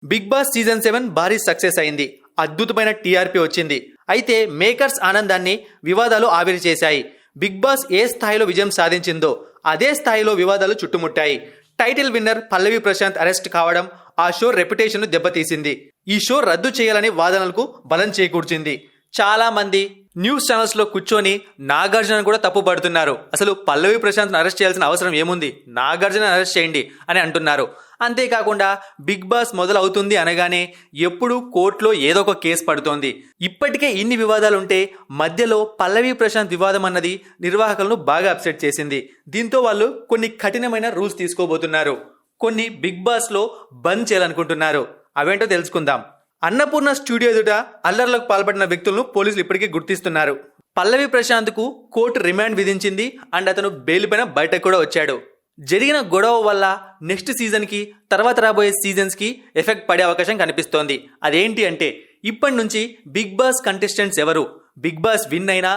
Big boss season 7 భారీ success అయింది. అద్భుతమైన టీఆర్పీ వచ్చింది. అయితే మేకర్స్ ఆనందాన్ని వివాదాలు ఆవిరి చేశాయి. బిగ్ బాస్ ఏ స్థాయిలో విజయం సాధించిందో అదే స్థాయిలో వివాదాలు చుట్టుముట్టాయి. టైటిల్ విన్నర్ పల్లవి ప్రశాంత్ అరెస్ట్ కావడం ఆ షో రెప్యుటేషన్ ను దెబ్బతీసింది. ఈ షో రద్దు చేయాలని వాదనలకు బలం చేకూర్చింది. చాలా మంది న్యూస్ ఛానల్స్ లో కూర్చొని నాగార్జున కూడా తప్పు పడుతున్నారు. అసలు పల్లవి ప్రశాంత్ అరెస్ట్ చేయాల్సిన అవసరం ఏముంది, నాగార్జున అరెస్ట్ చేయండి అని అంటున్నారు. అంతేకాకుండా బిగ్ బాస్ మొదలవుతుంది అనగానే ఎప్పుడు కోర్టులో ఏదో ఒక కేసు పడుతోంది. ఇప్పటికే ఇన్ని వివాదాలుంటే మధ్యలో పల్లవి ప్రశాంత్ వివాదం అన్నది నిర్వాహకులను బాగా అప్సెట్ చేసింది. దీంతో వాళ్ళు కొన్ని కఠినమైన రూల్స్ తీసుకోబోతున్నారు. కొన్ని బిగ్ బాస్ లో బంద్ చేయాలనుకుంటున్నారు. అవేంటో తెలుసుకుందాం. అన్నపూర్ణ స్టూడియో ఎదుట అల్లర్లకు పాల్పడిన వ్యక్తులను పోలీసులు ఇప్పటికే గుర్తిస్తున్నారు. పల్లవి ప్రశాంత్ కు కోర్టు రిమాండ్ విధించింది అండ్ అతను బెయిల్ పైన బయటకు కూడా వచ్చాడు. జరిగిన గొడవ వల్ల నెక్స్ట్ సీజన్ కి తర్వాత రాబోయే సీజన్స్ కి ఎఫెక్ట్ పడే అవకాశం కనిపిస్తోంది. అదేంటి అంటే ఇప్పటి నుంచి బిగ్ బాస్ కంటెస్టెంట్స్ ఎవరు బిగ్ బాస్ విన్ అయినా,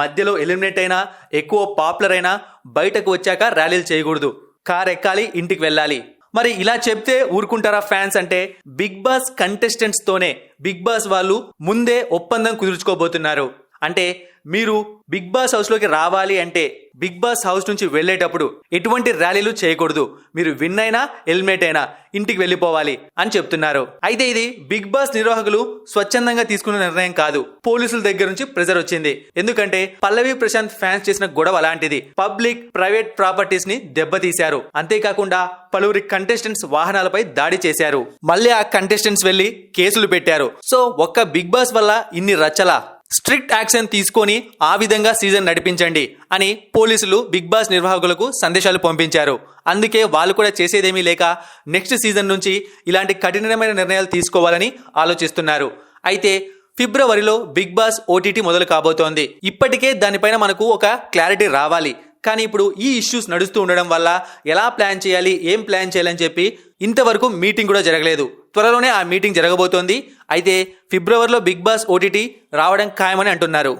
మధ్యలో ఎలిమినేట్ అయినా, ఎక్కువ పాపులర్ అయినా బయటకు వచ్చాక ర్యాలీలు చేయకూడదు, కార్ ఎక్కాలి, ఇంటికి వెళ్ళాలి. మరి ఇలా చెప్తే ఊరుకుంటారా ఫ్యాన్స్ అంటే బిగ్ బాస్ కంటెస్టెంట్స్ తోనే బిగ్ బాస్ వాళ్ళు ముందే ఒప్పందం కుదుర్చుకోబోతున్నారు. అంటే మీరు బిగ్ బాస్ హౌస్ లోకి రావాలి అంటే బిగ్ బాస్ హౌస్ నుంచి వెళ్లేటప్పుడు ఎటువంటి ర్యాలీలు చేయకూడదు, మీరు విన్ అయినా ఎలిమినేట్ అయినా ఇంటికి వెళ్ళిపోవాలి అని చెప్తున్నారు. అయితే ఇది బిగ్ బాస్ నిర్వాహకులు స్వచ్ఛందంగా తీసుకున్న నిర్ణయం కాదు. పోలీసుల దగ్గర నుంచి ప్రెజర్ వచ్చింది. ఎందుకంటే పల్లవి ప్రశాంత్ ఫ్యాన్స్ చేసిన గొడవ అలాంటిది. పబ్లిక్ ప్రైవేట్ ప్రాపర్టీస్ ని దెబ్బతీశారు. అంతేకాకుండా పలువురి కంటెస్టెంట్స్ వాహనాలపై దాడి చేశారు. మళ్ళీ ఆ కంటెస్టెంట్స్ వెళ్లి కేసులు పెట్టారు. సో ఒక్క బిగ్ బాస్ వల్ల ఇన్ని రచ్చలా? స్ట్రిక్ట్ యాక్షన్ తీసుకొని ఆ విధంగా సీజన్ నడిపించండి అని పోలీసులు బిగ్ బాస్ నిర్వాహకులకు సందేశాలు పంపించారు. అందుకే వాళ్ళు కూడా చేసేదేమీ లేక నెక్స్ట్ సీజన్ నుంచి ఇలాంటి కఠినమైన నిర్ణయాలు తీసుకోవాలని ఆలోచిస్తున్నారు. అయితే ఫిబ్రవరిలో బిగ్ బాస్ ఓటీటీ మొదలు కాబోతోంది. ఇప్పటికే దానిపైన మనకు ఒక క్లారిటీ రావాలి. కానీ ఇప్పుడు ఈ ఇష్యూస్ నడుస్తూ ఉండడం వల్ల ఎలా ప్లాన్ చేయాలి, ఏం ప్లాన్ చేయాలని చెప్పి ఇంతవరకు మీటింగ్ కూడా జరగలేదు. త్వరలోనే ఆ మీటింగ్ జరగబోతోంది. అయితే ఫిబ్రవరిలో బిగ్ బాస్ ఓటీటీ రావడం ఖాయమని అంటున్నారు.